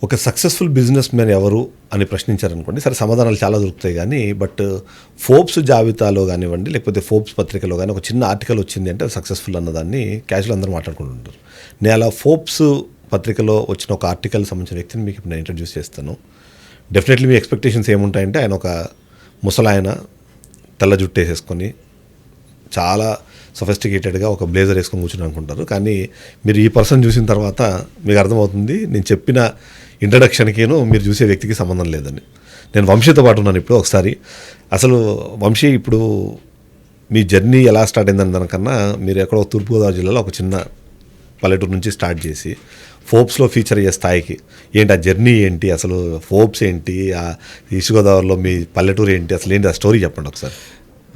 ఒక successful business man ఎవరు అని ప్రశ్నించారనుకోండి, సరే సమాధానాలు చాలా దొరుకుతాయి కానీ, బట్ ఫోర్బ్స్ జాబితాలో కానివ్వండి, లేకపోతే ఫోర్బ్స్ పత్రికలో కానీ ఒక చిన్న ఆర్టికల్ వచ్చింది అంటే సక్సెస్ఫుల్ అన్నదాన్ని క్యాజువల్ అందరూ మాట్లాడుకుంటుంటారు. నేను అలా ఫోర్బ్స్ పత్రికలో వచ్చిన ఒక ఆర్టికల్ సంబంధించిన వ్యక్తిని మీకు ఇప్పుడు నేను ఇంట్రడ్యూస్ చేస్తాను. డెఫినెట్లీ మీ ఎక్స్పెక్టేషన్స్ ఏముంటాయంటే, ఆయన ఒక ముసలాయన తెల్ల జుట్టు వేసేసుకొని చాలా సొఫిస్టికేటెడ్గా ఒక బ్లేజర్ వేసుకొని కూర్చుని అనుకుంటారు. కానీ మీరు ఈ పర్సన్ చూసిన తర్వాత మీకు అర్థమవుతుంది నేను చెప్పిన ఇంట్రడక్షన్కిను మీరు చూసే వ్యక్తికి సంబంధం లేదని. నేను వంశీతో పాటు ఉన్నాను ఇప్పుడు. ఒకసారి అసలు వంశీ, ఇప్పుడు మీ జర్నీ ఎలా స్టార్ట్ అయిందని దానికన్నా మీరు ఎక్కడో తూర్పుగోదావరి జిల్లాలో ఒక చిన్న పల్లెటూరు నుంచి స్టార్ట్ చేసి ఫోర్బ్స్లో ఫీచర్ అయ్యే స్థాయికి ఏంటి, ఆ జర్నీ ఏంటి, అసలు ఫోర్బ్స్ ఏంటి, ఆ ఈస్ట్ గోదావరిలో మీ పల్లెటూరు ఏంటి, అసలు ఏంటి ఆ స్టోరీ చెప్పండి ఒకసారి.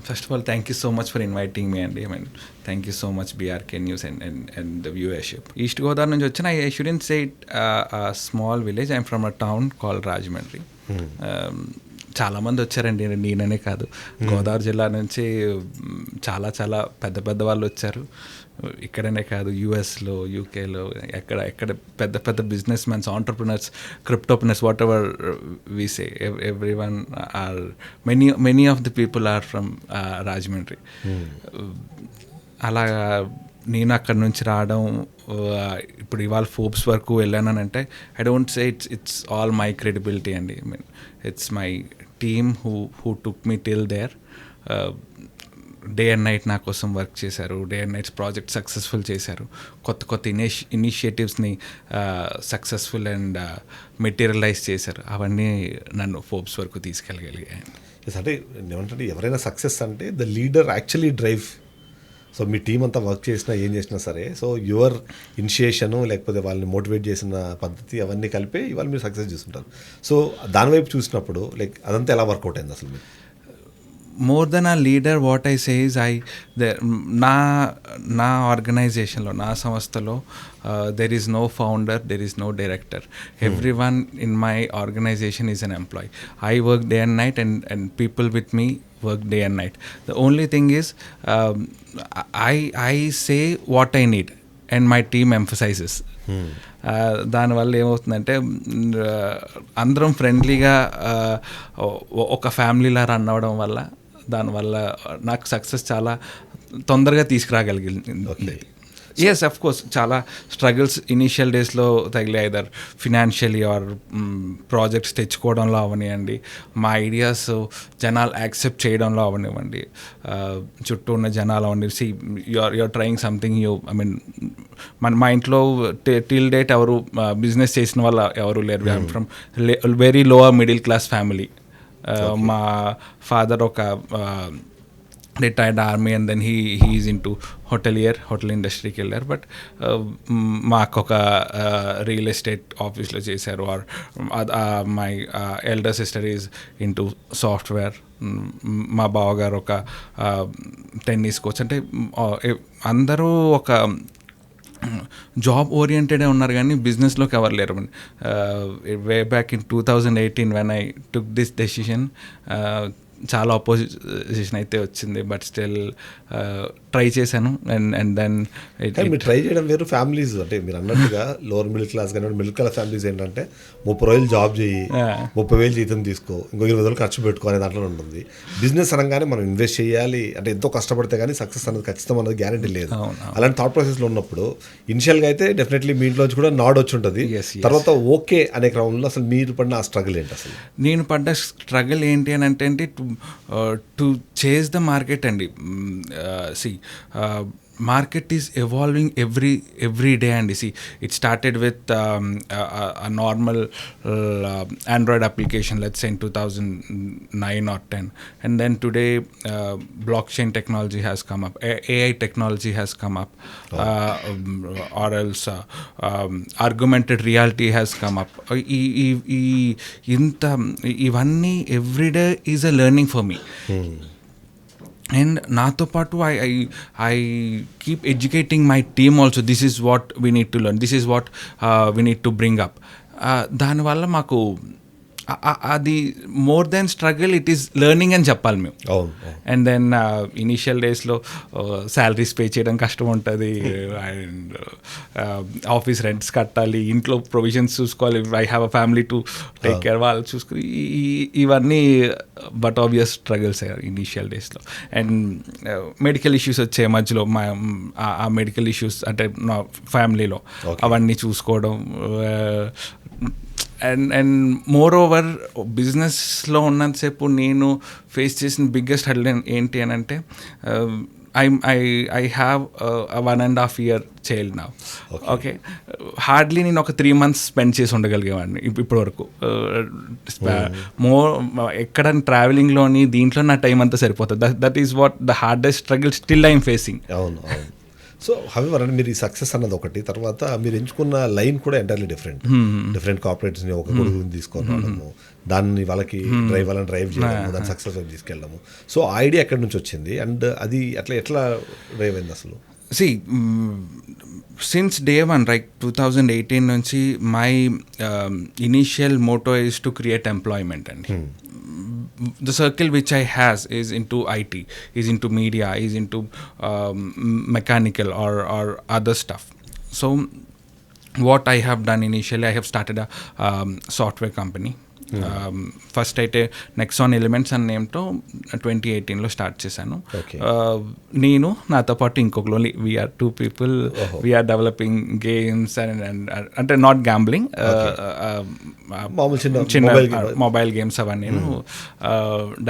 First of all, thank you so much for inviting me, and I mean, thank you so much BRK News and the viewership. East Godavar nunchi vachina, I shouldn't say it a small village. I'm from a town called Rajahmundry. చాలా మంది వచ్చారండి, నేననే కాదు, గోదావరి జిల్లా నుంచి చాలా చాలా పెద్ద పెద్ద వాళ్ళు వచ్చారు. ఇక్కడనే కాదు, యూఎస్లో, యూకేలో, ఎక్కడ పెద్ద పెద్ద business mans, entrepreneurs, cryptopreneurs, whatever we say, everyone or many of the people are from Rajahmundry. అలా నేను అక్కడి నుంచి రావడం, ఇప్పుడు ఇవాళ ఫోర్బ్స్ వరకు వెళ్ళానంటే I don't say it's all my credibility అండి. I mean it's my team who took me till there. Day and night నా కోసం వర్క్ చేశారు, day and nights project successful చేశారు, కొత్త ఇనిషియేటివ్స్ని సక్సెస్ఫుల్ అండ్ మెటీరియలైజ్ చేశారు. అవన్నీ నన్ను ఫోర్బ్స్ వరకు తీసుకెళ్ళగలిగాయి. అంటే ఏమంటే ఎవరైనా సక్సెస్ అంటే the leader actually drive. So me team అంతా వర్క్ చేసినా ఏం చేసినా సరే, సో యువర్ ఇనిషియేషను లేకపోతే వాళ్ళని మోటివేట్ చేసిన పద్ధతి అవన్నీ కలిపి ఇవాళ మీరు సక్సెస్ చూస్తుంటారు. సో దానివైపు చూసినప్పుడు లైక్ అదంతా ఎలా వర్కౌట్ అయింది అసలు మీరు? More then a leader, what I say is నా ఆర్గనైజేషన్లో, నా సంస్థలో there is no founder, there is no director. Every one in my organisation is an employee. I work day and night and people with me work day and night. The only thing is I say what I need and my team emphasizes. దానివల్ల ఏమవుతుందంటే అందరం ఫ్రెండ్లీగా ఒక ఫ్యామిలీలా run అవ్వడం వల్ల, దానివల్ల నాకు success చాలా తొందరగా తీసుకురాగలిగింది. ఎస్, అఫ్ కోర్స్ చాలా స్ట్రగుల్స్ ఇనీషియల్ డేస్లో తగిలే, ఐదర్ ఫినాన్షియలీ ఆర్ ప్రాజెక్ట్స్ తెచ్చుకోవడంలో అవనివ్వండి, మా ఐడియాస్ జనాలు యాక్సెప్ట్ చేయడంలో అవనివ్వండి, చుట్టూ ఉన్న జనాలు అవ్వండి. See you're trying something new. I mean మా ఇంట్లో టిల్ డేట్ ఎవరు బిజినెస్ చేసిన వాళ్ళు ఎవరు లేరు. I'm from very lower middle class family. మా ఫాదర్ ఒక retired army and then he's into hotel ఇండస్ట్రీకి వెళ్ళారు. బట్ మాకు ఒక రియల్ ఎస్టేట్ ఆఫీస్లో చేశారు. Or my elder sister is into software. మా బావగారు ఒక టెన్నిస్ కోచ్. అంటే అందరూ ఒక జాబ్ ఓరియంటెడే ఉన్నారు కానీ బిజినెస్లోకి ఎవరు లేరు. Way back in 2018 when I took this decision, చాలా అపోజిషన్ అయితే వచ్చింది. బట్ స్టిల్ ట్రై చేశాను. అండ్ దెన్ మీరు ట్రై చేయడం వేరు, ఫ్యామిలీస్ అంటే మీరు అన్నట్టుగా లోవర్ మిడిల్ క్లాస్ కానీ మిడిల్ క్లాస్ ఫ్యామిలీస్ ఏంటంటే 30 రోజులు జాబ్ చేయి, 30,000 జీతం తీసుకో, ఇంకో 20,000 ఖర్చు పెట్టుకో అనే దాంట్లో ఉంటుంది. బిజినెస్ అనగానే మనం ఇన్వెస్ట్ చేయాలి అంటే ఎంతో కష్టపడితే కానీ సక్సెస్ అనేది ఖచ్చితం అనేది గ్యారెంటీ లేదు. అలాంటి థాట్ ప్రాసెస్లో ఉన్నప్పుడు ఇనిషియల్గా అయితే డెఫినెట్లీ మీ ఇంట్లోంచి కూడా నాడ్ వచ్చి ఉంటుంది. తర్వాత ఓకే అనే క్రమంలో అసలు మీరు పడిన ఆ స్ట్రగుల్ ఏంటి? అసలు నేను పడ్డ స్ట్రగుల్ ఏంటి అని అంటే టు చేజ్ ద మార్కెట్ అండి. market is evolving every day, and you see it started with a normal Android application, let's say in 2009 or 10, and then today blockchain technology has come up, AI technology has come up, or else augmented reality has come up. Ivanni every day is a learning for me. And nato patu I keep educating my team also. This is what we need to learn, this is what we need to bring up. Dani valla maaku అది more than struggle, it is learning అని చెప్పాలి మేము. అవును. And then initial డేస్లో salaries pay చేయడం కష్టం ఉంటుంది, and office rents కట్టాలి, ఇంట్లో ప్రొవిజన్స్ చూసుకోవాలి, I have a family to take care, వాళ్ళు చూసుకుని ఇవన్నీ బట్ ఆబ్వియస్ స్ట్రగుల్స్ ఇనీషియల్ డేస్లో. అండ్ మెడికల్ ఇష్యూస్ వచ్చే మధ్యలో ఆ మెడికల్ ఇష్యూస్ అంటే నా ఫ్యామిలీలో అవన్నీ చూసుకోవడం. అండ్ మోర్ ఓవర్ బిజినెస్లో ఉన్నంతసేపు నేను ఫేస్ చేసిన బిగ్గెస్ట్ హెడ్ ఏంటి అని అంటే, ఐ హ్యావ్ 1.5 year చైల్డ్ నా. ఓకే, హార్డ్లీ నేను ఒక 3 months స్పెండ్ చేసి ఉండగలిగేవాడిని ఇప్పటి వరకు. ఎక్కడ ట్రావెలింగ్లోని దీంట్లో నా టైం అంతా సరిపోతుంది. That is what the hardest struggle still I'm facing. అవును. అవును. సో హవెవర్ అంటే మీరు ఈ సక్సెస్ అన్నది ఒకటి, తర్వాత మీరు ఎంచుకున్న లైన్ కూడా ఎంటైర్లీ డిఫరెంట్ కార్పొరేట్స్ని ఒక గొడుగుని తీసుకొని రావడము, దాన్ని వాళ్ళకి డ్రైవ్ చేయడము, దాన్ని సక్సెస్ వైపు తీసుకెళ్ళడము. సో ఆ ఐడియా ఎక్కడి నుంచి వచ్చింది అండ్ అది ఎట్లా డ్రైవ్ అయింది అసలు? See, since day one, like 2018 నుంచి my initial motto is to create employment. And the circle which I has is into IT, is into media, is into mechanical or other stuff. So what I have done initially, I have started a software company. First అయితే Nexon Elements అనే నేమ్తో 2018లో start చేశాను. నేను నాతో పాటు ఇంకొకరు, we are 2 people, we are developing games and అంటే నాట్ గ్యాంబ్లింగ్, చిన్న మొబైల్ గేమ్స్ అవన్నీ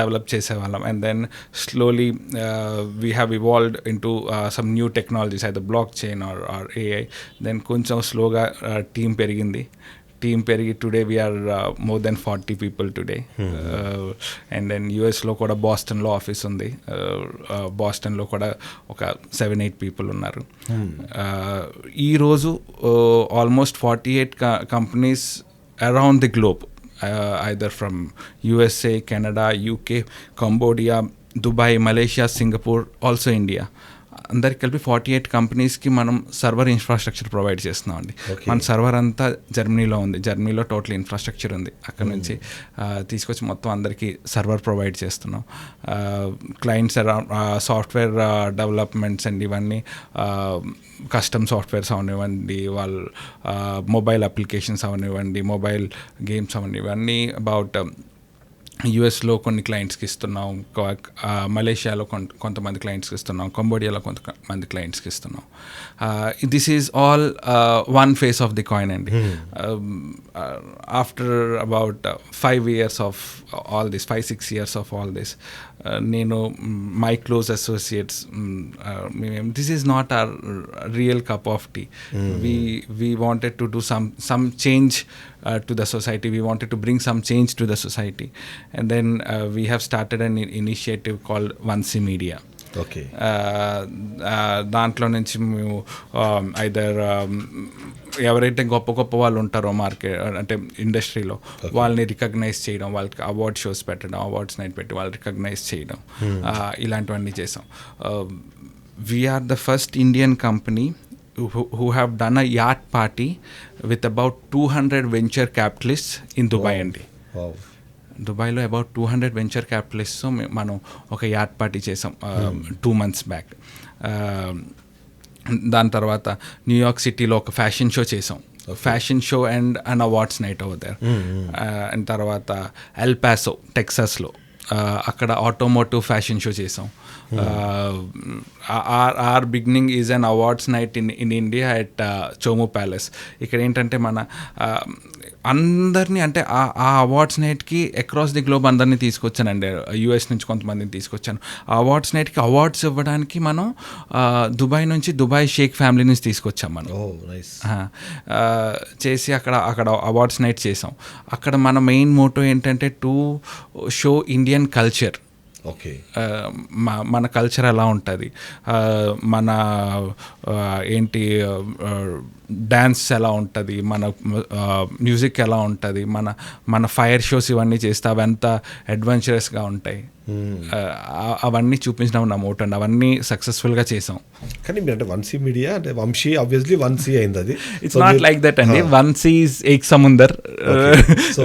డెవలప్ చేసేవాళ్ళం. And then slowly we have evolved into some new technologies, అయితే blockchain or AI. Then కొంచెం స్లోగా టీం పెరిగింది. Today we are more than 40 people today. And then యూఎస్లో కూడా బాస్టన్లో ఆఫీస్ ఉంది. బాస్టన్లో కూడా ఒక 7-8 people ఉన్నారు. ఈరోజు almost 48 companies around the globe, either from USA, Canada, UK, Cambodia, Dubai, Malaysia, Singapore, also India, అందరికి కలిపి 48 companiesకి మనం సర్వర్ ఇన్ఫ్రాస్ట్రక్చర్ ప్రొవైడ్ చేస్తున్నాం అండి. మన సర్వర్ అంతా జర్మనీలో ఉంది. జర్మనీలో టోటల్ ఇన్ఫ్రాస్ట్రక్చర్ ఉంది. అక్కడ నుంచి తీసుకొచ్చి మొత్తం అందరికీ సర్వర్ ప్రొవైడ్ చేస్తున్నాం. క్లయింట్స్ సాఫ్ట్వేర్ డెవలప్మెంట్స్ అండ్ ఇవన్నీ కస్టమ్ సాఫ్ట్వేర్స్ అవనివ్వండి, వాళ్ళు మొబైల్ అప్లికేషన్స్ అవనివ్వండి, మొబైల్ గేమ్స్ అవనివ్వండి, అబౌట్ యుఎస్లో కొన్ని క్లయింట్స్కి ఇస్తున్నాం, మలేషియాలో కొంతమంది క్లయింట్స్కి ఇస్తున్నాం, కంబోడియాలో కొంతమంది క్లయింట్స్కి ఇస్తున్నాం. This is all one face of the coin అండి. After about 5 years of all this, 5-6 years of all this, నేను my close associates, this is not our real cup of tea. We wanted to do some change to the society. We wanted to bring some change to the society. And then we have started an initiative called Vansi Media. Okay. దాంట్లో నుంచి మేము either ఎవరైతే గొప్ప గొప్ప వాళ్ళు ఉంటారో market అంటే ఇండస్ట్రీలో, వాళ్ళని రికగ్నైజ్ చేయడం, వాళ్ళకి అవార్డ్ షోస్ పెట్టడం, అవార్డ్స్ నైట్ పెట్టి వాళ్ళు రికగ్నైజ్ చేయడం, ఇలాంటివన్నీ చేసాం. We're the first Indian company who have done a yacht party with about 200 venture capitalists in Dubai అండి. దుబాయ్లో అబౌట్ 200 వెంచర్ క్యాపిటలిస్ట్ మనం ఒక యాట్ పార్టీ చేసాం 2 months బ్యాక్. దాని తర్వాత న్యూయార్క్ సిటీలో ఒక ఫ్యాషన్ షో చేసాం, fashion show and an awards night over there. And తర్వాత ఎల్ పాసో టెక్సాస్లో అక్కడ ఆటోమోటివ్ ఫ్యాషన్ షో చేసాం. Our beginning is an awards night in India at Chomu Palace. ఇక్కడ ఏంటంటే మన అందరినీ అంటే ఆ అవార్డ్స్ నైట్కి అక్రాస్ ది గ్లోబ్ అందరినీ తీసుకొచ్చానండి. యూఎస్ నుంచి కొంతమందిని తీసుకొచ్చాను. ఆ అవార్డ్స్ నైట్కి అవార్డ్స్ ఇవ్వడానికి మనం దుబాయ్ నుంచి దుబాయ్ షేక్ ఫ్యామిలీ నుంచి తీసుకొచ్చాం మనం. చేసి అక్కడ అవార్డ్స్ నైట్ చేసాం. అక్కడ మన మెయిన్ మోటో ఏంటంటే to show Indian culture. Okay, మన కల్చర్ ఎలా ఉంటుంది, మన ఏంటి డ్యాన్స్ ఎలా ఉంటుంది, మన మ్యూజిక్ ఎలా ఉంటుంది, మన ఫైర్ షోస్ ఇవన్నీ చేస్తే అవి ఎంత అడ్వెంచరస్గా ఉంటాయి. అవన్నీ చూపించడం నా మోటో అండి. అవన్నీ సక్సెస్ఫుల్గా చేసాం. కానీ మీరు అంటే వన్సీ మీడియా అంటే వంశీ ఆబ్వియస్లీ వన్సీ అయింది అది. ఇట్స్ నాట్ లైక్ దట్ అండి. వన్సీ ఈజ్ ఏక్ సముందర్. సో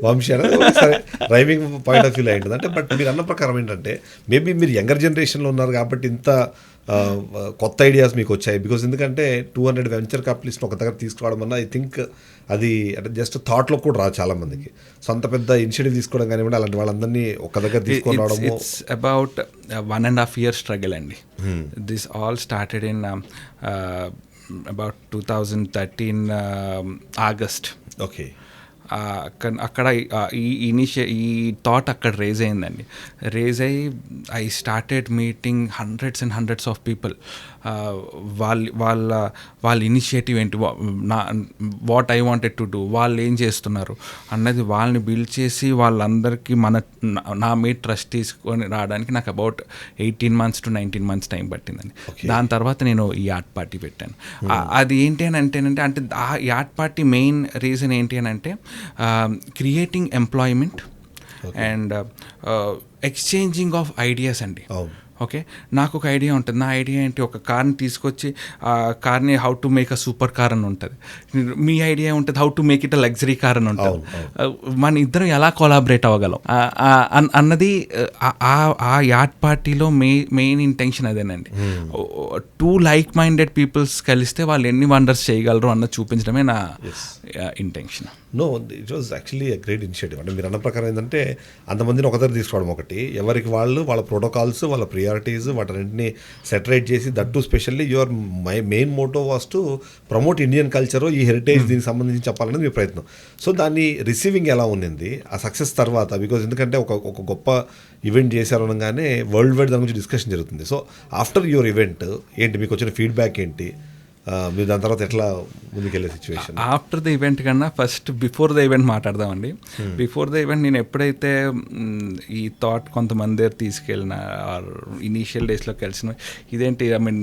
వంశీ అనేది సరే రైమింగ్ పాయింట్ ఆఫ్ వ్యూ అయింది అంటే. బట్ మీరు అన్న ప్రకారం ఏంటంటే మేబీ మీరు యంగర్ జనరేషన్లో ఉన్నారు కాబట్టి ఇంత కొత్త ఐడియాస్ మీకు వచ్చాయి. బికాజ్ ఎందుకంటే 200 వెంచర్ క్యాపిటలిస్ట్ ఒక దగ్గర తీసుకురావడం అన్న ఐ థింక్ అది అంటే జస్ట్ థాట్లో కూడా రాదు చాలా మందికి. సో అంత పెద్ద ఇనిషియేటివ్ తీసుకోవడం కానివ్వండి, అలాంటి వాళ్ళందరినీ ఒక దగ్గర తీసుకొని రావడము. ఇట్స్ అబౌట్ 1.5 years struggle అండి. This all started in about 2013 August. Okay. అక్కడ ఈ థాట్ అక్కడ రేజ్ అయిందండి. రేజ్ అయ్యి I started meeting hundreds and hundreds of people. వాళ్ళ ఇనిషియేటివ్ ఏంటి, what I wanted to do, వాళ్ళు ఏం చేస్తున్నారు అన్నది వాళ్ళని బిల్డ్ చేసి వాళ్ళందరికీ నా మీద ట్రస్ట్ తీసుకొని రావడానికి నాకు about 18 months to 19 months time పట్టిందండి. దాని తర్వాత నేను ఈ ఆర్ట్ పార్టీ పెట్టాను. అది ఏంటి అని అంటే ఆ ఈ ఆర్ట్ పార్టీ మెయిన్ రీజన్ ఏంటి అని అంటే creating employment and exchanging of ideas అండి. ఓకే, నాకు ఒక ఐడియా ఉంటుంది. నా ఐడియా ఏంటి, ఒక కార్ని తీసుకొచ్చి ఆ కార్ని how to make a super car అని ఉంటుంది. మీ ఐడియా ఉంటుంది how to make it a luxury car అని ఉంటుంది. మన ఇద్దరం ఎలా కొలాబరేట్ అవ్వగలం అన్నది ఆ యార్డ్ పార్టీలో మెయిన్ ఇంటెన్షన్ అదేనండి. 2 like-minded పీపుల్స్ కలిస్తే వాళ్ళు ఎన్ని వండర్స్ చేయగలరు అన్నది చూపించడమే నా intention. No, it was actually a great initiative. అంటే మీరు అన్న ప్రకారం ఏంటంటే అంతమందిని ఒక దగ్గర తీసుకోవడం ఒకటి, ఎవరికి వాళ్ళ ప్రోటోకాల్స్, వాళ్ళ ప్రియారిటీస్ వాటన్నింటినీ సెటరేట్ చేసి, that to specially your main motto was to promote Indian culture, ఈ హెరిటేజ్ దీనికి సంబంధించి చెప్పాలనేది మీ ప్రయత్నం. సో దాన్ని రిసీవింగ్ ఎలా ఉన్నింది ఆ సక్సెస్ తర్వాత? బికాజ్ ఎందుకంటే ఒక గొప్ప ఈవెంట్ చేశారు అనగానే వరల్డ్ వైడ్ దాని గురించి డిస్కషన్ జరుగుతుంది. సో ఆఫ్టర్ యువర్ ఈవెంట్ ఏంటి, మీకు వచ్చిన ఫీడ్బ్యాక్ ఏంటి, మీరు దాని తర్వాత ఎట్లా ముందుకెళ్ళే సిచ్యువేషన్? ఆఫ్టర్ ద ఈవెంట్ కన్నా ఫస్ట్ బిఫోర్ ద ఈవెంట్ మాట్లాడదామండి. బిఫోర్ ద ఈవెంట్ నేను ఎప్పుడైతే ఈ థాట్ కొంతమంది దగ్గర తీసుకెళ్ళిన ఆర్ ఇనీషియల్ డేస్లో కలిసిన, ఇదేంటి I mean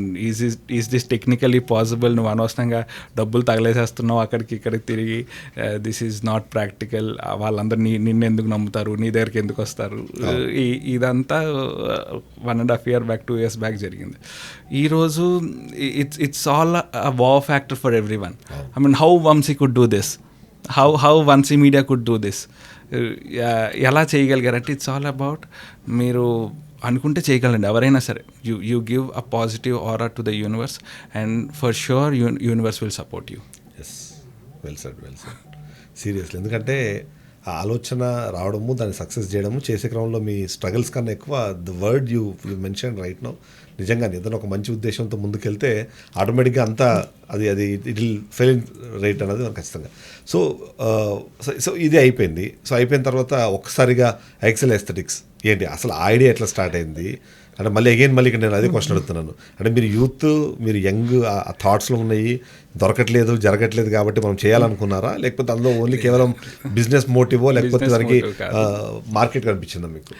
is this technically possible, నువ్వు అనవసరంగా డబ్బులు తగలేసేస్తున్నావు అక్కడికి ఇక్కడికి తిరిగి, దిస్ ఈజ్ నాట్ ప్రాక్టికల్, వాళ్ళందరూ నిన్ను ఎందుకు నమ్ముతారు, నీ దగ్గరికి ఎందుకు వస్తారు, ఇదంతా 1.5 years బ్యాక్ 2 years బ్యాక్ జరిగింది. ఈరోజు it's all a wow factor for everyone. I mean, how Vamsi could do this, how Vamsi Media could do this, ఎలా చేయగలిగారంటే ఇట్స్ ఆల్ అబౌట్ మీరు అనుకుంటే చేయగలండి ఎవరైనా సరే. You give a positive aura to the universe and for sure universe will support you. Yes, well said. Seriously, ఎందుకంటే ఆ ఆలోచన రావడము, దాన్ని సక్సెస్ చేయడము, చేసే క్రమంలో మీ స్ట్రగల్స్ కన్నా ఎక్కువ the word you mention right now, నిజంగానే ఏదైనా ఒక మంచి ఉద్దేశంతో ముందుకెళ్తే ఆటోమేటిక్గా అంతా అది ఇట్ విల్ ఫెయిల్ రేట్ అనేది ఖచ్చితంగా. సో ఇది అయిపోయింది. సో అయిపోయిన తర్వాత ఒక్కసారిగా ఎక్సెల్ ఎస్థెటిక్స్ ఏంటి, అసలు ఆ ఐడియా ఎట్లా స్టార్ట్ అయింది అంటే మళ్ళీ ఇక్కడ నేను అదే క్వశ్చన్ అడుగుతున్నాను. అంటే మీరు యూత్, మీరు యంగ్, ఆ థాట్స్లో ఉన్నాయి, జరగట్లేదు కాబట్టి మనం చేయాలనుకున్నారా, లేకపోతే అందులో ఓన్లీ కేవలం బిజినెస్ మోటివో, లేకపోతే దానికి మార్కెట్ కనిపించిందా మీకు?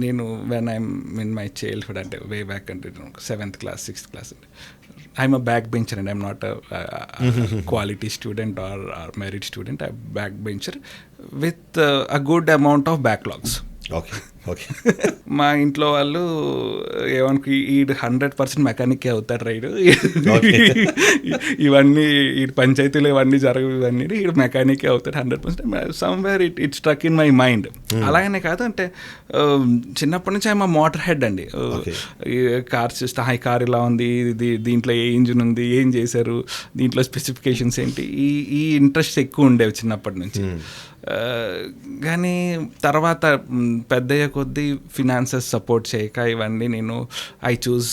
నేను when I'm in my childhood అంటే వే బ్యాక్ అంటే 7th class 6th class I'm a back bencher and I'm not quality student or merit student. I back bencher with a good amount of backlogs. Okay. మా ఇంట్లో వాళ్ళు ఏమనుకు, ఈ 100% mechanic అవుతాడు ride, ఇవన్నీ ఈ పంచాయతీలు ఇవన్నీ జరగవు, ఇవన్నీ ఈ మెకానిక్ అవుతాడు 100%. Somewhere it struck in my mind. అలాగనే కాదు అంటే చిన్నప్పటి నుంచి మా మోటార్ హెడ్ అండి. కార్ చూస్తే హై కార్ ఇలా ఉంది, దీంట్లో ఏ ఇంజిన్ ఉంది, ఏం చేశారు, దీంట్లో స్పెసిఫికేషన్స్ ఏంటి, ఈ ఇంట్రెస్ట్ ఎక్కువ ఉండేవి చిన్నప్పటి నుంచి. కానీ తర్వాత పెద్దయ్యే కొద్దీ ఫినాన్సెస్ సపోర్ట్ చేయక ఇవన్నీ నేను I choose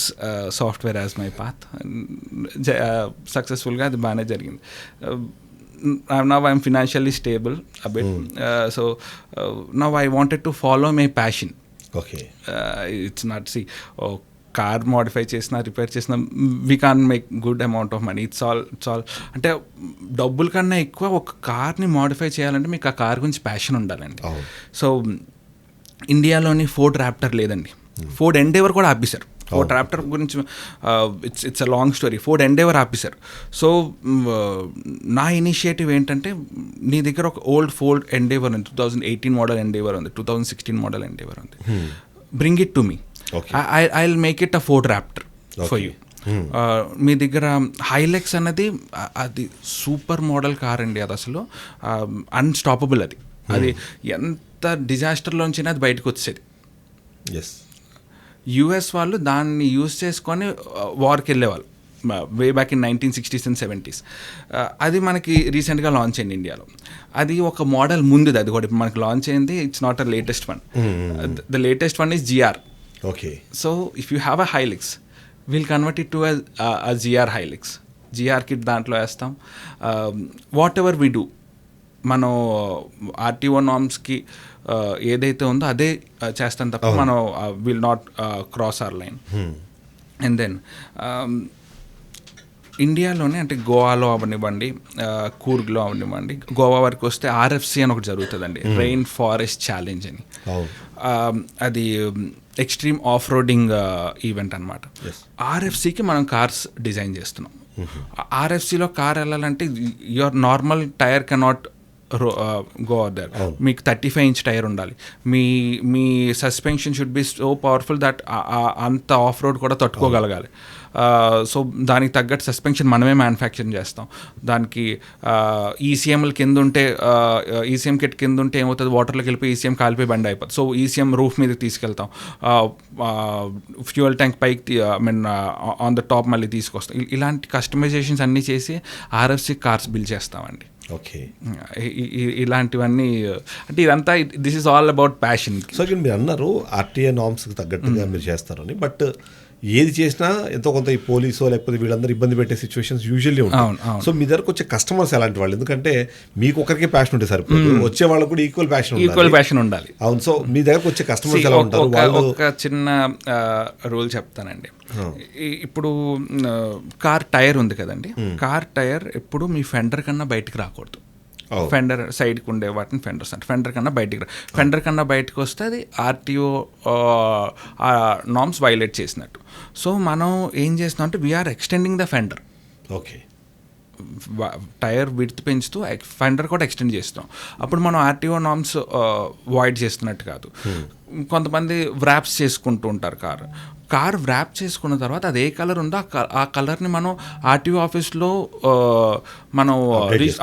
software as my path. సక్సెస్ఫుల్గా అది బాగానే జరిగింది. now I'm financially stable a bit. So now I wanted to follow my passion. Okay. It's not, see, car modify చేసిన, రిపేర్ చేసిన, we can make good amount of money. It's all అంటే డబ్బుల కన్నా ఎక్కువ ఒక కార్ని మోడిఫై చేయాలంటే మీకు ఆ కార్ గురించి ప్యాషన్ ఉండాలండి. సో ఇండియాలోని ఫోర్డ్ ర్యాప్టర్ లేదండి, ఫోర్డ్ ఎండేవర్ కూడా ఆపేశారు. ఫోర్డ్ ర్యాప్టర్ గురించి it's a long story. Ford endeavour ఆపేశారు. సో నా ఇనిషియేటివ్ ఏంటంటే, నీ దగ్గర ఒక ఓల్డ్ ఫోర్డ్ ఎండేవర్ ఉంది, 2018 మోడల్ ఎండేవర్ ఉంది, 2016 మోడల్ ఎండేవర్ ఉంది, bring it to me, I will make it a Ford Raptor for you. మీ దగ్గర హైలెక్స్ అన్నది అది సూపర్ మోడల్ కార్ అండి. అది అసలు అన్స్టాపబుల్. అది ఎంత డిజాస్టర్లోంచి అది బయటకు వచ్చేది. యుఎస్ వాళ్ళు దాన్ని యూజ్ చేసుకొని వార్కి వెళ్ళేవాళ్ళు way back in 1960s and 70s. అది మనకి రీసెంట్గా లాంచ్ అయింది ఇండియాలో. అది ఒక మోడల్ ముందుది, అది కూడా మనకి లాంచ్ అయింది. It's not a latest one. The latest one is GR. Okay. So if you have a Hilux, will convert it to a GR Hilux. GR kit దాంట్లో వేస్తాం. వాట్ ఎవర్ వీ డూ, మనం RTO నామ్స్కి ఏదైతే ఉందో అదే చేస్తాం తప్ప మనం will not cross our line. And then ఇండియాలోనే అంటే గోవాలో అవనివ్వండి, కూర్గ్లో అవనివ్వండి, గోవా వరకు వస్తే RFC అని ఒకటి జరుగుతుందండి, రెయిన్ ఫారెస్ట్ ఛాలెంజ్ అని. అది ఎక్స్ట్రీమ్ ఆఫ్ రోడింగ్ ఈవెంట్ అనమాట. RFCకి మనం కార్స్ డిజైన్ చేస్తున్నాం. RFCలో కార్ వెళ్ళాలంటే your normal tyre cannot go there. మీకు 35 inch టైర్ ఉండాలి. మీ suspension should be so powerful that అంత ఆఫ్ రోడ్ కూడా తట్టుకోగలగాలి. సో దానికి తగ్గట్టు సస్పెన్షన్ మనమే మ్యానుఫ్యాక్చరింగ్ చేస్తాం. దానికి ECMలు కింద ఉంటే, ECM కిట్ కింద ఉంటే ఏమవుతుంది, వాటర్లోకి వెళ్ళిపోయి ECM కాలిపోయి బండి అయిపోతుంది. సో ECM రూఫ్ మీదకి తీసుకెళ్తాం, ఫ్యూయల్ ట్యాంక్ పైకి ఆన్ ద టాప్ మళ్ళీ తీసుకొస్తాం. ఇలాంటి కస్టమైజేషన్స్ అన్నీ చేసి RFC కార్స్ బిల్డ్ చేస్తామండి. ఓకే. ఇలాంటివన్నీ అంటే ఇదంతా this is all about passion. So మీరు అన్నారు RTA నామ్స్కి తగ్గట్టుగా మీరు చేస్తారని, బట్ ఏది చేసినా ఎంతో కొంత ఈ పోలీసో లేకపోతే వీళ్ళందరూ ఇబ్బంది పెట్టే సిచ్యువేషన్స్ యూజువల్లీ ఉంటాయి. సో మీ దగ్గరకు వచ్చే కస్టమర్స్ ఎలాంటి వాళ్ళు? ఎందుకంటే మీకు ఒకరికే ప్యాషన్ ఉంటే సరిపోదు, వచ్చే వాళ్ళకు కూడా ఈక్వల్ ప్యాషన్ ఉండాలి. అవును. సో మీ దగ్గరకు వచ్చే కస్టమర్స్ ఎలా ఉంటారు? ఒక చిన్న రూల్ చెప్తానండి. ఇప్పుడు కార్ టైర్ ఉంది కదండి, కార్ టైర్ ఎప్పుడు మీ ఫెండర్ కన్నా బయటికి రాకూడదు. ఫెండర్ సైడ్కి ఉండే వాటిని ఫెండర్స్ అంటే ఫెండర్ కన్నా బయటకు వస్తే అది RTO నామ్స్ వైలేట్ చేసినట్టు. సో మనం ఏం చేస్తున్నాం అంటే we're extending the fender. Okay. Tyre width పెంచుతూ ఫెండర్ కూడా ఎక్స్టెండ్ చేస్తాం. అప్పుడు మనం RTO నామ్స్ వాయిడ్ చేస్తున్నట్టు కాదు. కొంతమంది వ్రాప్స్ చేసుకుంటూ ఉంటారు. కార్ వ్రాప్ చేసుకున్న తర్వాత అది ఏ కలర్ ఉందో ఆ కలర్ని మనం RTO ఆఫీస్లో మనం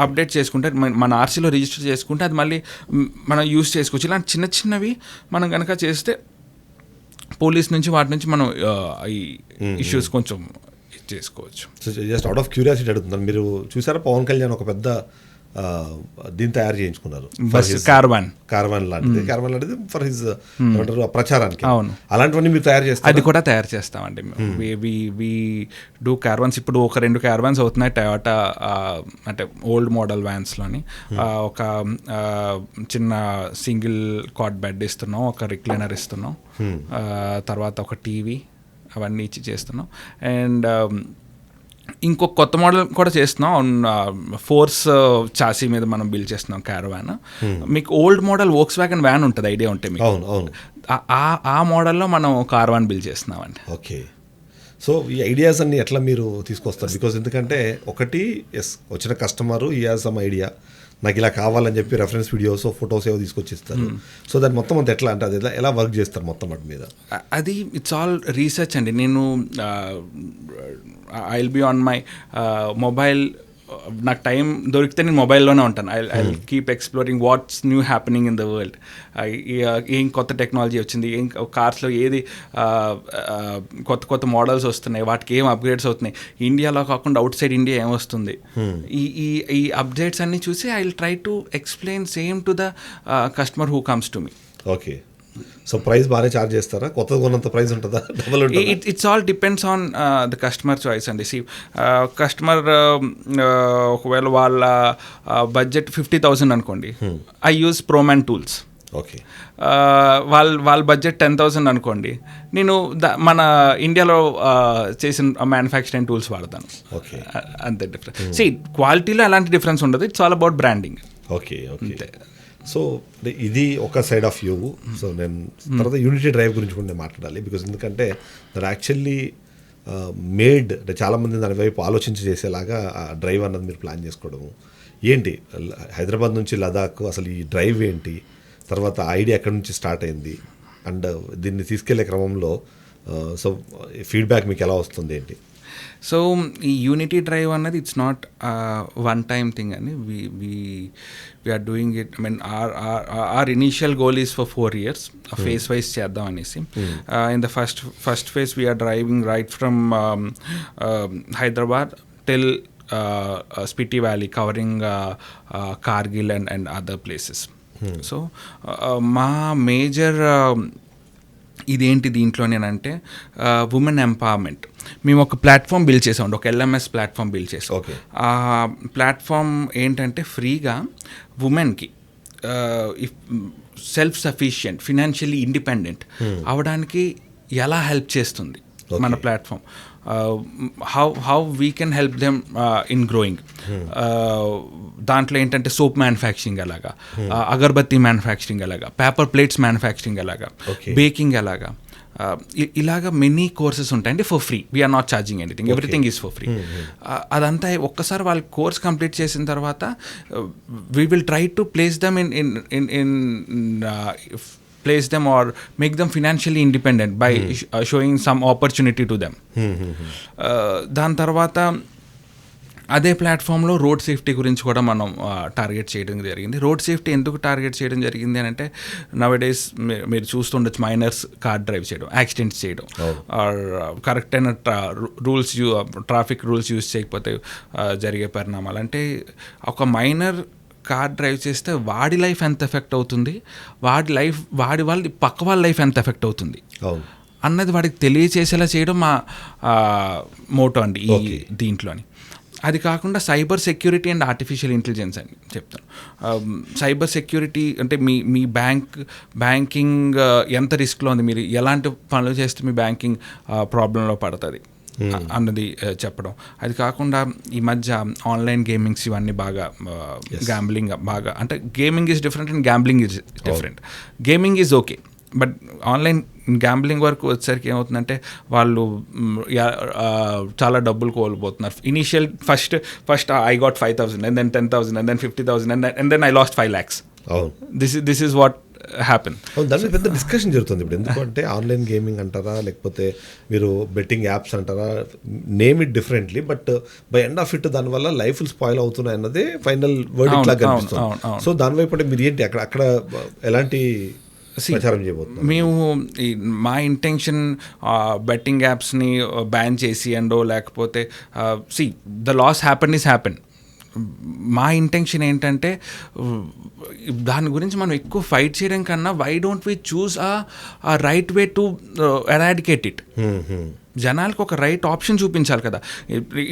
అప్డేట్ చేసుకుంటే, మన RCలో రిజిస్టర్ చేసుకుంటే అది మళ్ళీ మనం యూజ్ చేసుకోవచ్చు. ఇలాంటి చిన్న చిన్నవి మనం కనుక చేస్తే పోలీస్ నుంచి వాటి నుంచి మనం ఈ ఇష్యూస్ కొంచెం చేసుకోవచ్చు. So just out of curiosity అడుగుతున్నాను, మీరు చూసారా పవన్ కళ్యాణ్ ఒక పెద్ద దీన్ని తయారు చేయించుకున్నారు, కార్వాన్ లాంటిది ఫర్ హిజ్ ప్రచారానికి. అవును, అలాంటివన్నీ మీరు తయారు చేస్తారు? అది కూడా తయారు చేస్తామండి. We do caravans. ఇప్పుడు ఒక 2 కార్వాన్స్ అవుతున్నాయి టయోటా అంటే ఓల్డ్ మోడల్ వ్యాన్స్లోని. ఒక చిన్న సింగిల్ కాట్ బెడ్ ఇస్తున్నాం, ఒక రిక్లైనర్ ఇస్తున్నాం, తర్వాత ఒక టీవీ, అవన్నీ ఇచ్చి చేస్తున్నాం. అండ్ ఇంకొక కొత్త మోడల్ కూడా చేస్తున్నాం, ఫోర్స్ చాసీ మీద మనం బిల్డ్ చేస్తున్నాం క్యారవాన్. మీకు ఓల్డ్ మోడల్ వోక్స్వ్యాగన్ వ్యాన్ ఉంటుంది, ఐడియా ఉంటే మీకు, ఆ మోడల్లో మనం కార్వాన్ బిల్డ్ చేస్తున్నామండి. ఓకే. సో ఈ ఐడియాస్ అన్ని ఎట్లా మీరు తీసుకొస్తారు? బికాజ్ ఎందుకంటే ఒకటి వచ్చిన కస్టమరు ఈ హాజ్ సమ్ ఐడియా, నాకు ఇలా కావాలని చెప్పి రెఫరెన్స్ వీడియోస్ ఫొటోస్ ఏవో తీసుకొచ్చిస్తారు. సో దాన్ని మొత్తం అంతా ఎట్లా అంటే అది ఎలా వర్క్ చేస్తారు మొత్తం వాటి మీద? అది ఇట్స్ ఆల్ రీసెర్చ్ అండి. నేను I will be on my mobile, నాకు టైం దొరికితే నేను మొబైల్లోనే ఉంటాను. I keep exploring what's new happening in the world. ఏం కొత్త టెక్నాలజీ వచ్చింది, ఏం కార్స్లో ఏది కొత్త మోడల్స్ వస్తున్నాయి, వాటికి ఏం అప్గ్రేడ్స్ అవుతున్నాయి, ఇండియాలో కాకుండా అవుట్ సైడ్ ఇండియా ఏమొస్తుంది, ఈ అప్డేట్స్ అన్నీ చూసి I will try to explain same to the customer who comes to me. Okay. So price బాగానే ఛార్జ్ చేస్తారా? కొత్తగా కొన్నంత ప్రైస్ ఉంటుందా, డబల్ ఉంటుందా? It's all depends on the customer choice అండి. కస్టమర్ ఒకవేళ వాళ్ళ బడ్జెట్ 50,000 అనుకోండి, ఐ యూజ్ ప్రోమ్యాన్ టూల్స్. ఓకే. వాళ్ళ బడ్జెట్ 10,000 అనుకోండి, నేను మన ఇండియాలో చేసిన మ్యానుఫ్యాక్చరింగ్ టూల్స్ వాడతాను. ఓకే. అంతే డిఫరెన్స్. క్వాలిటీలో ఎలాంటి డిఫరెన్స్ ఉండదు, it's all about branding. Okay. Okay. So ఇది ఒక సైడ్ ఆఫ్ వ్యూ. సో నేను తర్వాత యూనిటీ డ్రైవ్ గురించి కూడా నేను మాట్లాడాలి. బికాజ్ ఎందుకంటే దట్ యాక్చువల్లీ మేడ్ అంటే చాలామంది దాని వైపు ఆలోచించి చేసేలాగా ఆ డ్రైవ్ అన్నది మీరు ప్లాన్ చేసుకోవడము ఏంటి, హైదరాబాద్ నుంచి లదాఖ్ అసలు ఈ డ్రైవ్ ఏంటి, తర్వాత ఐడియా ఎక్కడి నుంచి స్టార్ట్ అయింది, అండ్ దీన్ని తీసుకెళ్లే క్రమంలో సో ఫీడ్బ్యాక్ మీకు ఎలా వస్తుంది ఏంటి? సో ఈ యూనిటీ డ్రైవ్ అన్నది it's not one time thing అని we are doing it. I mean our initial goal is for 4 years, phase wise చేద్దాం అనేసి. In the first phase we are driving right from Hyderabad till Spiti Valley, covering Kargil and other places. So మా major ఇదేంటి దీంట్లోనేనంటే women empowerment. మేము ఒక platform build చేసాం, ఒక LMS platform build చేసాం. ఆ ప్లాట్ఫామ్ ఏంటంటే ఫ్రీగా ఉమెన్కి సెల్ఫ్ సఫిషియెంట్, ఫినాన్షియల్లీ ఇండిపెండెంట్ అవడానికి ఎలా హెల్ప్ చేస్తుంది మన platform. how we can help them in growing. దాంట్లో ఏంటంటే సోప్ మ్యానుఫ్యాక్చరింగ్ ఎలాగా, అగర్బత్తి మ్యానుఫ్యాక్చరింగ్ ఎలాగా, పేపర్ ప్లేట్స్ మ్యానుఫ్యాక్చరింగ్ ఎలాగా, బేకింగ్ ఎలాగా, ఇలాగా మెనీ కోర్సెస్ ఉంటాయండి for free. We're not charging anything, everything is for free. అదంతా ఒక్కసారి వాళ్ళు కోర్స్ కంప్లీట్ చేసిన తర్వాత we will try to place them in place them or make them financially independent by showing some opportunity to them. దాని తర్వాత అదే ప్లాట్ఫామ్లో road safety గురించి కూడా మనం టార్గెట్ చేయడం జరిగింది. రోడ్ సేఫ్టీ ఎందుకు టార్గెట్ చేయడం జరిగింది అని అంటే నవడేస్ మీరు చూస్తుండొచ్చు, మైనర్స్ కార్ డ్రైవ్ చేయడం, యాక్సిడెంట్స్ చేయడం, ఆర్ కరెక్ట్ అయిన ట్రాఫిక్ రూల్స్ యూజ్ చేయకపోతే జరిగే పరిణామాలు. అంటే ఒక మైనర్ కార్ డ్రైవ్ చేస్తే వాడి లైఫ్ ఎంత ఎఫెక్ట్ అవుతుంది, వాడి పక్క వాళ్ళ లైఫ్ ఎంత ఎఫెక్ట్ అవుతుంది అన్నది వాడికి తెలియచేసేలా చేయడం మా మోటో అండి ఈ దీంట్లోని. అది కాకుండా cyber security and artificial intelligence అని చెప్తాను. సైబర్ సెక్యూరిటీ అంటే మీ బ్యాంకింగ్ ఎంత రిస్క్లో ఉంది, మీరు ఎలాంటి పనులు చేస్తే మీ బ్యాంకింగ్ ప్రాబ్లంలో పడుతుంది అన్నది చెప్పడం. అది కాకుండా ఈ మధ్య ఆన్లైన్ గేమింగ్స్ ఇవన్నీ బాగా, గ్యాంబ్లింగ్ బాగా, అంటే gaming is different and gambling is different. Gaming is okay, but online gambling వరకు వచ్చేసరికి ఏమవుతుందంటే వాళ్ళు చాలా డబ్బులు కోల్పోతున్నారు. Initial first I got 5,000 and then 10,000 and then 50,000 and then I lost 5 lakhs. This is what happen. దాని మీద పెద్ద డిస్కషన్ జరుగుతుంది ఇప్పుడు. ఎందుకంటే ఆన్లైన్ గేమింగ్ అంటారా, లేకపోతే మీరు బెట్టింగ్ యాప్స్ అంటారా, name it differently, but by end of it దానివల్ల లైఫ్ స్పాయిల్ అవుతున్నాయి అన్నదే ఫైనల్ వర్డ్ లాగా కనిపిస్తుంది. సో దానివైపు అంటే మీరు ఏంటి అక్కడ ఎలాంటి ప్రచారం చేయబోతున్నారు? మేము మా ఇంటెన్షన్ బెట్టింగ్ యాప్స్ని బ్యాన్ చేసి అండో లేకపోతే the laws happen is happen. మా ఇంటెన్షన్ ఏంటంటే దాని గురించి మనం ఎక్కువ ఫైట్ చేయడం కన్నా వై డోంట్ వి చూస్ ఆ right way to eradicate it. జనాలకు ఒక రైట్ ఆప్షన్ చూపించాలి కదా.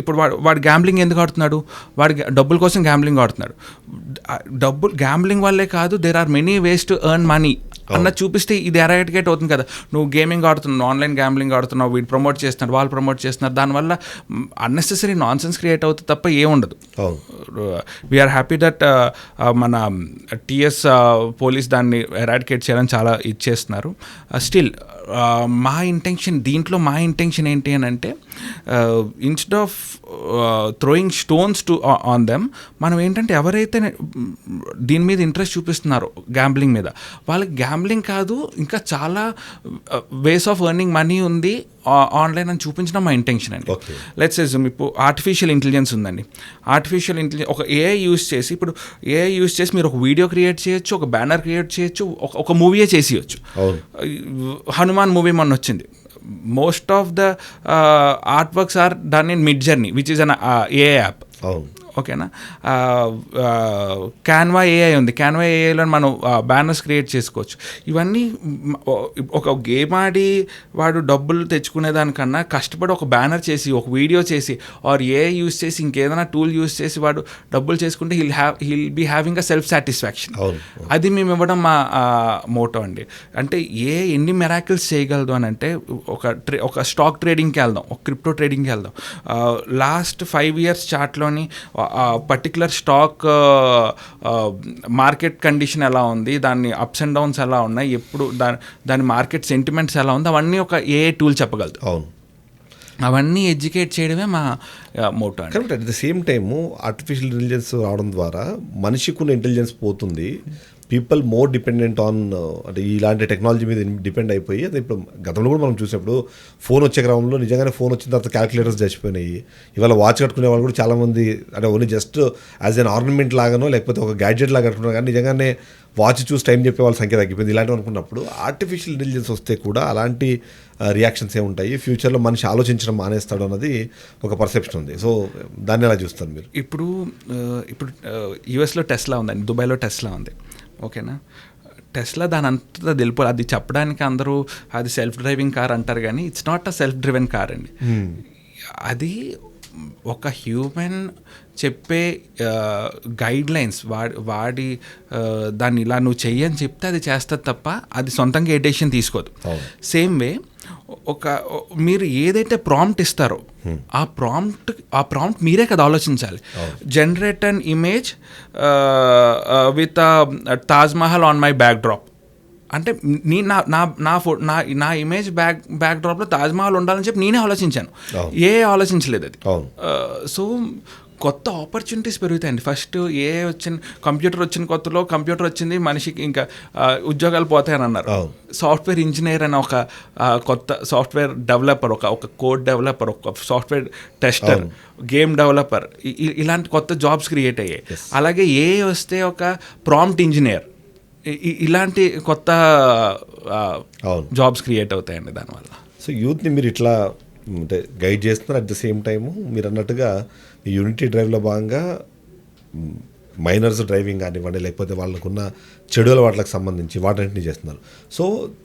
ఇప్పుడు వాడు గ్యాంబ్లింగ్ ఎందుకు ఆడుతున్నాడు, వాడి డబ్బుల కోసం గ్యాంబ్లింగ్ ఆడుతున్నాడు. గ్యాంబ్లింగ్ వల్లే కాదు, there are many ways to earn money అన్నది చూపిస్తే ఇది ఎరాడికేట్ అవుతుంది కదా. నువ్వు గేమింగ్ ఆడుతున్నావు, ఆన్లైన్ గ్యాంబ్లింగ్ ఆడుతున్నావు, వీడు ప్రమోట్ చేస్తున్నారు, వాళ్ళు ప్రమోట్ చేస్తున్నారు, దానివల్ల అన్నెసెసరీ నాన్ సెన్స్ క్రియేట్ అవుతుంది తప్ప ఏముండదు. వీఆర్ హ్యాపీ దట్ మన TS పోలీస్ దాన్ని ఎరాడికేట్ చేయాలని చాలా ఇచ్చేస్తున్నారు. స్టిల్ మా ఇంటెన్షన్ ఏంటి అని అంటే instead of throwing stones on them, మనం ఏంటంటే ఎవరైతే దీని మీద ఇంట్రెస్ట్ చూపిస్తున్నారో గ్యాంబ్లింగ్ మీద, వాళ్ళకి గ్యాంబ్లింగ్ కాదు ఇంకా చాలా వేస్ ఆఫ్ ఎర్నింగ్ మనీ ఉంది ఆన్లైన్ అని చూపించడం మా ఇంటెన్షన్ అండి. లెట్స్ అస్యూమ్ ఇప్పుడు ఆర్టిఫిషియల్ ఇంటెలిజెన్స్ ఉందండి. ఆర్టిఫిషియల్ ఇంటెలిజెన్స్ ఒక AI యూస్ చేసి మీరు ఒక వీడియో క్రియేట్ చేయొచ్చు, ఒక బ్యానర్ క్రియేట్ చేయొచ్చు, ఒక మూవీయే చేసేయచ్చు. హనుమాన్ మూవీ మొన్న వచ్చింది. Most of the art works are done in Midjourney which is an AI app. ఓకేనా. క్యాన్వా AI ఉంది, క్యాన్వా AIలో మనం బ్యానర్స్ క్రియేట్ చేసుకోవచ్చు. ఇవన్నీ ఒక గేమ్ ఆడి వాడు డబ్బులు తెచ్చుకునే దానికన్నా కష్టపడి ఒక బ్యానర్ చేసి, ఒక వీడియో చేసి, ఆర్ AI యూస్ చేసి, ఇంకేదైనా టూల్ యూస్ చేసి వాడు డబ్బులు చేసుకుంటే he'll be having a self satisfaction. అది మేము ఇవ్వడం మా మోటో అండి. అంటే ఎన్ని మిరాకిల్స్ చేయగలదు అని అంటే ఒక స్టాక్ ట్రేడింగ్కి వెళ్దాం, ఒక క్రిప్టో ట్రేడింగ్కి వెళ్దాం. లాస్ట్ 5 years చార్ట్లోని పర్టికులర్ స్టాక్ మార్కెట్ కండిషన్ ఎలా ఉంది, దాన్ని అప్స్ అండ్ డౌన్స్ ఎలా ఉన్నాయి, ఎప్పుడు దాని మార్కెట్ సెంటిమెంట్స్ ఎలా ఉంది, అవన్నీ ఒక ఏ టూల్ చెప్పగలదు. అవును, అవన్నీ ఎడ్యుకేట్ చేయడమే మా మోటో అండి. Correct. At the same time artificial intelligence రావడం ద్వారా మనిషికి ఉన్న ఇంటెలిజెన్స్ పోతుంది. పీపుల్ మోర్ డిపెండెంట్ ఆన్ అంటే ఇలాంటి టెక్నాలజీ మీద డిపెండ్ అయిపోయి, అది ఇప్పుడు గతంలో కూడా మనం చూసినప్పుడు ఫోన్ వచ్చే క్రమంలో నిజంగానే ఫోన్ వచ్చిన తర్వాత క్యాలిక్యులేటర్స్ చచ్చిపోయినాయి. ఇవాళ వాచ్ కట్టుకునే వాళ్ళు కూడా చాలామంది అంటే only just as an ornament లాగానో లేకపోతే ఒక గ్యాడ్జెట్ లాగా కట్టుకున్నారు, కానీ నిజంగానే వాచ్ చూసి టైం చెప్పే వాళ్ళ సంఖ్య తగ్గిపోయింది. ఇలాంటివి అనుకున్నప్పుడు ఆర్టిఫిషియల్ ఇంటెలిజెన్స్ వస్తే కూడా అలాంటి రియాక్షన్స్ ఏముంటాయి, ఫ్యూచర్లో మనిషి ఆలోచించడం మానేస్తాడు అన్నది ఒక పర్సెప్షన్ ఉంది. సో దాన్ని ఎలా చూస్తారు మీరు? ఇప్పుడు యుఎస్లో టెస్లా ఉందండి, దుబాయ్లో టెస్లా ఉంది, ఓకేనా. టెస్లా దాని అంతా తెలిపోవాలి. అది చెప్పడానికి అందరూ అది సెల్ఫ్ డ్రైవింగ్ కార్ అంటారు, కానీ it's not a self driven car అండి. అది ఒక హ్యూమన్ చెప్పే గైడ్ లైన్స్ వాడి దాన్ని ఇలా నువ్వు చెయ్యని చెప్తే అది చేస్తుంది తప్ప అది సొంతంగా ఏ డెసిషన్ తీసుకోదు. సేమ్ వే మీరు ఏదైతే ప్రాంప్ట్ ఇస్తారో ఆ ప్రాంప్ట్ మీరే కదా ఆలోచించాలి. Generate an image with Taj Mahal on my back drop అంటే నా ఇమేజ్ బ్యాక్ డ్రాప్లో తాజ్మహల్ ఉండాలని చెప్పి నేనే ఆలోచించాను, ఆలోచించలేదు అది. సో కొత్త ఆపర్చునిటీస్ పెరుగుతాయండి. ఫస్ట్ కంప్యూటర్ వచ్చిన కొత్తలో కంప్యూటర్ వచ్చింది, మనిషికి ఇంకా ఉద్యోగాలు పోతాయని అన్నారు. సాఫ్ట్వేర్ ఇంజనీర్ అని ఒక కొత్త సాఫ్ట్వేర్ డెవలపర్, ఒక కోడ్ డెవలపర్, ఒక సాఫ్ట్వేర్ టెస్టర్, గేమ్ డెవలపర్, ఇలాంటి కొత్త జాబ్స్ క్రియేట్ అయ్యాయి. అలాగే వస్తే ఒక ప్రాంప్ట్ ఇంజనీర్, ఇలాంటి కొత్త జాబ్స్ క్రియేట్ అవుతాయండి దానివల్ల. సో యూత్ని మీరు ఇట్లా అంటే గైడ్ చేస్తున్నారు. అట్ ద సేమ్ టైము మీరు అన్నట్టుగా యూనిటీ డ్రైవ్లో భాగంగా మైనర్స్ డ్రైవింగ్ కానివ్వండి, లేకపోతే వాళ్ళకున్న చెడు అలవాట్లకు సంబంధించి వాటన్నింటినీ చేస్తున్నారు. So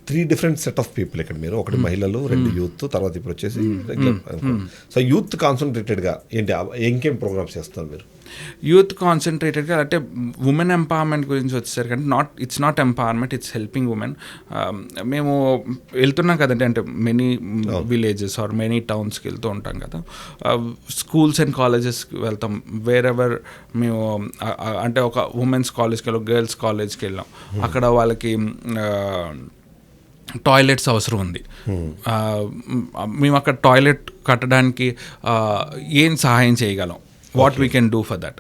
3 different set of people ఇక్కడ మీరు, ఒకటి మహిళలు, 2 యూత్, తర్వాత ఇప్పుడు వచ్చేసి సో యూత్ కాన్సన్ట్రేటెడ్గా ఏంటి ఇంకేం ప్రోగ్రామ్స్ చేస్తున్నారు మీరు? యూత్ కాన్సన్ట్రేటెడ్గా అంటే ఉమెన్ ఎంపవర్మెంట్ గురించి వచ్చేసరికి అంటే it's not empowerment, it's helping women. మేము వెళ్తున్నాం కదండి, అంటే మెనీ విలేజెస్ ఆర్ మెనీ టౌన్స్కి వెళ్తూ ఉంటాం కదా, స్కూల్స్ అండ్ కాలేజెస్కి వెళ్తాం. వేరెవర్ మేము అంటే ఒక ఉమెన్స్ కాలేజ్కి వెళ్ళాం, గర్ల్స్ కాలేజ్కి వెళ్ళాం, అక్కడ వాళ్ళకి టాయిలెట్స్ అవసరం ఉంది. మేము అక్కడ టాయిలెట్ కట్టడానికి ఏం సహాయం చేయగలం, what we can do for that,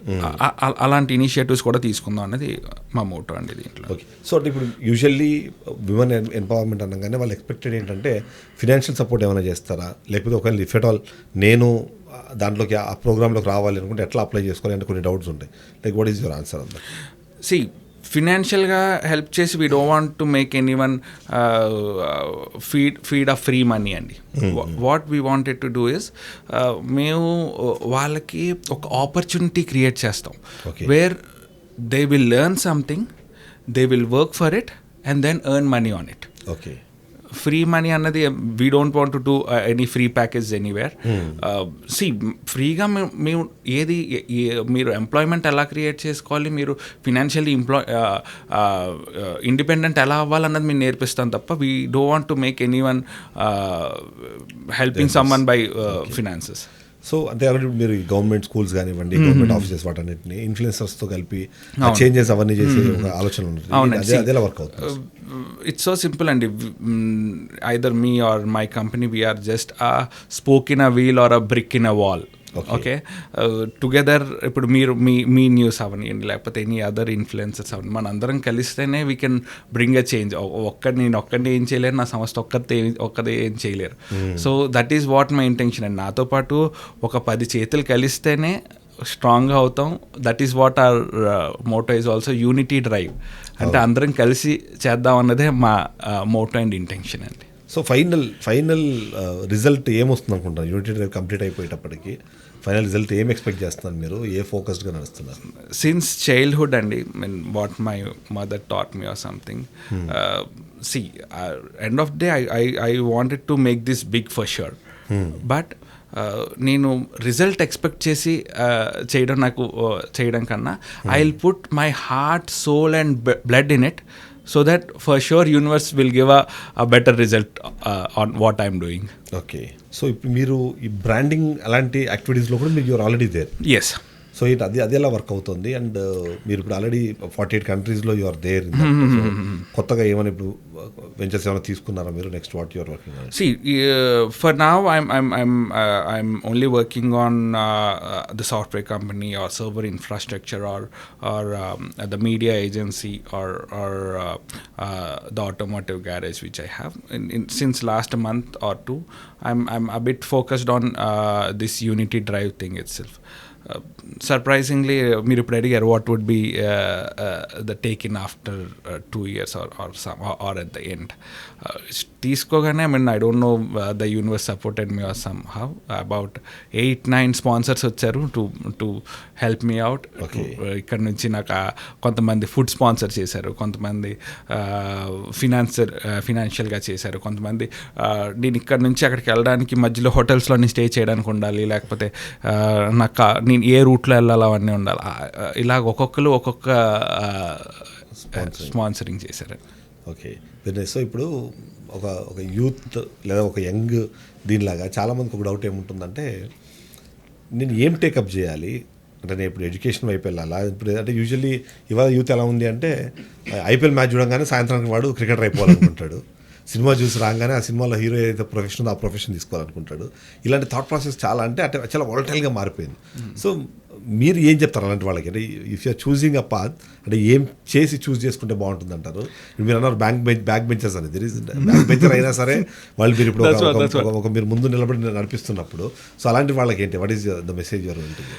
అలాంటి ఇనిషియేటివ్స్ కూడా తీసుకుందాం అనేది మా మోటో అండి దీంట్లో. ఓకే. సో అంటే ఇప్పుడు యూజువల్లీ విమెన్ ఎంపవర్మెంట్ అనగానే వాళ్ళు ఎక్స్పెక్టెడ్ ఏంటంటే ఫినాన్షియల్ సపోర్ట్ ఏమైనా చేస్తారా, లేకపోతే ఒకవేళ ఇఫ్ ఎట్ ఆల్ నేను దాంట్లోకి ఆ ప్రోగ్రాంలోకి రావాలి అనుకుంటే ఎట్లా అప్లై చేసుకోవాలి అంటే కొన్ని డౌట్స్ ఉంటాయి. Like what is your answer on that? See ఫినాన్షియల్గా హెల్ప్ చేసి we don't want to make anyone feed off free money అండి. What we wanted to do is మేము వాళ్ళకి ఒక ఆపర్చునిటీ క్రియేట్ చేస్తాం, where they will learn something, they will work for it and then earn money on it. Okay. Free money అన్నది we don't want to do any free package anywhere. ఫ్రీగా మేము మీరు employment ఎలా create చేసుకోవాలి, మీరు financially independent ఎలా అవ్వాలన్నది మేము నేర్పిస్తాం తప్ప we don't want to make anyone helping someone by finances. So అంతే మీరు గవర్నమెంట్ స్కూల్స్ కానివ్వండి, గవర్నమెంట్ ఆఫీసెస్, వాటన్నిటిని ఇన్ఫ్లుయెన్సర్స్తో కలిపి చేంజెస్ అవన్నీ చేసే ఒక ఆలోచన ఉంటుంది. అదేలా వర్క్ అవుతుంది? ఇట్స్ సో సింపుల్ అండి. Either me or my company we're just a spoke in a wheel or a brick in a wall. Okay, together ఇప్పుడు మీరు మీ న్యూస్ అవనివ్వండి, లేకపోతే ఎనీ అదర్ ఇన్ఫ్లుయెన్సర్స్ అవ్వండి, మన అందరం కలిస్తేనే we can bring a change. నేను ఒక్కడిని ఏం చేయలేరు, నా సంస్థ ఒక్కదే ఏం చేయలేరు. So that is what my intention అండి. నాతో పాటు ఒక 10 చేతులు కలిస్తేనే స్ట్రాంగ్గా అవుతాం. That is what our motto is also unity drive. అంటే అందరం కలిసి చేద్దాం అన్నదే మా మోటో అండ్ ఇంటెన్షన్ అండి. సో ఫైనల్ రిజల్ట్ ఏమొస్తుంది అనుకుంటారు? యూనిటీ డ్రైవ్ కంప్లీట్ అయిపోయేటప్పటికి ఫైనల్ రిజల్ట్ ఏం ఎక్స్పెక్ట్ చేస్తున్నారు మీరు? ఫోకస్డ్గా నడుస్తున్నారు? సిన్స్ చైల్డ్హుడ్ అండి, mean what my mother taught me or something. End of day I wanted to make this big for sure. But నేను రిజల్ట్ ఎక్స్పెక్ట్ చేసి చేయడం కన్నా I will put my heart, soul and blood in it, so that for sure universe will give a better result on what I'm doing. Okay. So ఇప్పుడు మీరు ఈ branding అలాంటి యాక్టివిటీస్లో కూడా మీరు already there. Yes. So so it అది ఎలా work అవుతుంది అండ్ మీరు ఇప్పుడు ఆల్రెడీ 48 కంట్రీస్లో యు ఆర్ దేర్ కొత్తగా ఏమైనా ఇప్పుడు వెంచర్స్ ఏమైనా తీసుకున్నారా మీరు next what your working on? See, for now, I'm only working on the software company or server infrastructure or the media agency or the automotive garage which I have. Since last month or two, I'm a bit focused on this Unity Drive thing itself. Surprisingly, మీరు ఇప్పుడు అడిగారు what would be the take in after 2 years or at the end. తీసుకోగానే I don't know, the universe supported me or somehow. About 8-9 sponsors వచ్చారు to help me out. ఇక్కడ నుంచి నాకు కొంతమంది food sponsor చేశారు, కొంతమంది ఫినాన్షియల్గా చేశారు, కొంతమంది నేను ఇక్కడ నుంచి అక్కడికి వెళ్ళడానికి మధ్యలో హోటల్స్లోని స్టే చేయడానికి ఉండాలి, లేకపోతే నాకు నేను ఏ రూట్లో వెళ్ళాలి అవన్నీ ఉండాలి. ఇలాగ ఒక్కొక్కరు ఒక్కొక్క స్పాన్సరింగ్ చేశారు. ఓకే, సో ఇప్పుడు ఒక యూత్ లేదా ఒక యంగ్ దీనిలాగా చాలామందికి ఒక డౌట్ ఏముంటుందంటే, నేను ఏం టేకప్ చేయాలి అంటే, నేను ఇప్పుడు ఎడ్యుకేషన్ వైపు వెళ్ళాలా? ఇప్పుడు అంటే యూజువల్లీ ఇవాళ యూత్ ఎలా ఉంది అంటే, ఐపీఎల్ మ్యాచ్ చూడంగానే సాయంత్రానికి వాడు క్రికెటర్ అయిపోవాలనుకుంటాడు, సినిమా చూసి రాగానే ఆ సినిమాలో హీరో ఏదైతే ప్రొఫెషన్ ఆ ప్రొఫెషన్ తీసుకోవాలనుకుంటాడు. ఇలాంటి థాట్ ప్రాసెస్ చాలా అంటే చాలా వాలటైల్గా మారిపోయింది. సో మీరు ఏం చెప్తారు అలాంటి వాళ్ళకి? అంటే if you're choosing a path, అంటే ఏం చేసి చూస్ చేసుకుంటే బాగుంటుంది అంటారు? మీరు అన్నారు బ్యాక్ బెంచర్స్ అనేది, బ్యాక్ బెంచర్ అయినా సరే వాళ్ళు మీరు ఇప్పుడు ఒక మీరు ముందు నిలబడి నడిపిస్తున్నప్పుడు, సో అలాంటి వాళ్ళకి ఏంటి, what is the message your ఉంటుంది?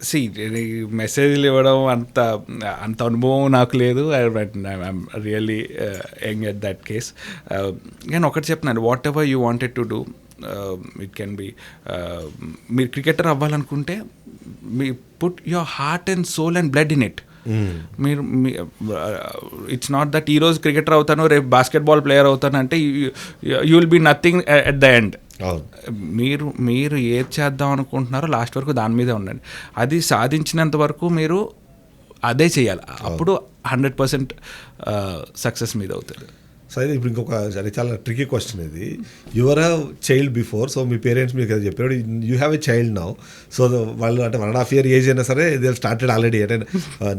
సి మెసేజ్లు ఇవ్వడం అంత అనుభవం నాకు లేదు. I'm really young at that case. నేను ఒకటి చెప్తున్నాను, whatever you wanted to do, it can be, మీరు క్రికెటర్ అవ్వాలనుకుంటే మీ put your heart and soul and blood in it. మీరు ఇట్స్ నాట్ దట్ ఈరోజు క్రికెటర్ అవుతాను రేపు బాస్కెట్బాల్ ప్లేయర్ అవుతాను అంటే you will be nothing at the end. మీరు ఏది చేద్దాం అనుకుంటున్నారో లాస్ట్ వరకు దాని మీదే ఉండండి. అది సాధించినంత వరకు మీరు అదే చేయాలి, అప్పుడు 100% సక్సెస్ మీద అవుతుంది. సో అయితే ఇప్పుడు ఇంకొక చాలా ట్రికీ క్వశ్చన్ ఇది. Your have child before, so me parents మీకు అది చెప్పారు, you have a child now. So వాళ్ళు అంటే 1.5 year ఏజ్ అయినా సరే దే స్టార్టెడ్ ఆల్రెడీ, అంటే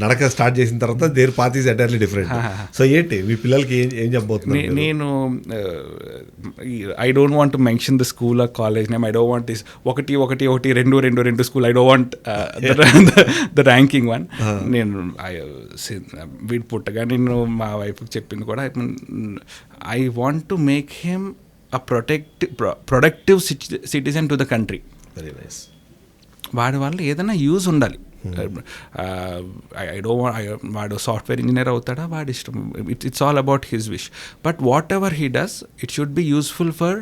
నడక స్టార్ట్ చేసిన తర్వాత there path is entirely different. So ఏంటి మీ పిల్లలకి ఏం చెప్పబోతున్నారు? నేను I don't want to mention the school or college name. I don't want this 1-2 school. I don't want the ranking one. నేను వీడు పుట్టగా నేను మా వైఫ్కి చెప్పింది కూడా, I want to make him a productive citizen to the country. Very nice. వాడి వల్ల ఏదైనా యూజ్ ఉండాలి. వాడు సాఫ్ట్వేర్ ఇంజనీర్ అవుతాడా, వాడి ఇష్టం. It's all about his wish. But whatever he does, it should be useful for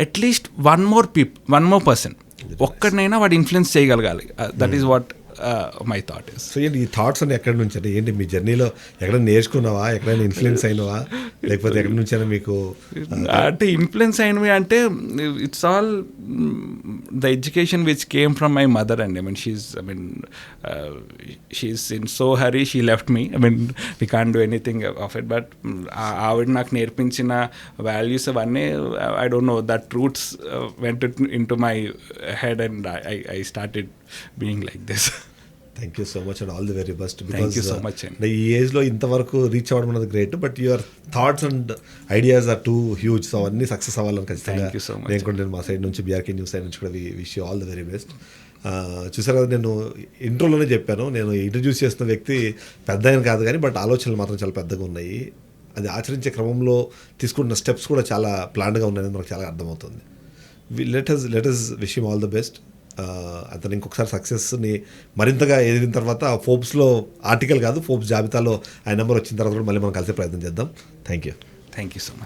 at least one more person. ఒక్కడినైనా వాడు ఇన్ఫ్లుయెన్స్ చేయగలగాలి. That is what my thought is. So ఏంటి ఈ థాట్స్ అన్ని ఎక్కడి నుంచి, అంటే ఏంటి మీ జర్నీలో ఎక్కడైనా నేర్చుకున్నావా, ఎక్కడైనా ఇన్ఫ్లుయెన్స్ అయినవా, లేకపోతే ఎక్కడి నుంచి అయినా మీకు అంటే ఇన్ఫ్లుయెన్స్ అయినవి అంటే it's all the education which came from my mother అండి. She is in so hurry, she left me. We can't do anything of it. But ఆవిడ నాకు నేర్పించిన వాల్యూస్ అవన్నీ, I don't know, that roots went in to my head and I started being like this. Thank you so much and all the very best. Thank you so much. ఈ ఏజ్లో ఇంతవరకు reach అవ్వడం అనేది great, but your thoughts and ideas are too huge. So అవన్నీ success అవ్వాలని ఖచ్చితంగా నేను మా సైడ్ నుంచి, బీఆర్కే న్యూస్ సైడ్ నుంచి కూడా wish you all the very best. చూసారా, నేను ఇంట్రోలోనే చెప్పాను, నేను ఇంట్రడ్యూస్ చేస్తున్న వ్యక్తి పెద్ద ఆయన కాదు కానీ, బట్ ఆలోచనలు మాత్రం చాలా పెద్దగా ఉన్నాయి. అది ఆచరించే క్రమంలో తీసుకుంటున్న స్టెప్స్ కూడా చాలా ప్లాన్డ్గా ఉన్నాయని మనకు చాలా అర్థమవుతుంది. Let us wish him all the best. అతను ఇంకొకసారి సక్సెస్ని మరింతగా ఎదిగిన తర్వాత ఫోర్బ్స్లో ఆర్టికల్ కాదు, ఫోర్బ్స్ జాబితాలో ఆయన నెంబర్ వచ్చిన తర్వాత కూడా మళ్ళీ మనం కలిసే ప్రయత్నం చేద్దాం. Thank you so much.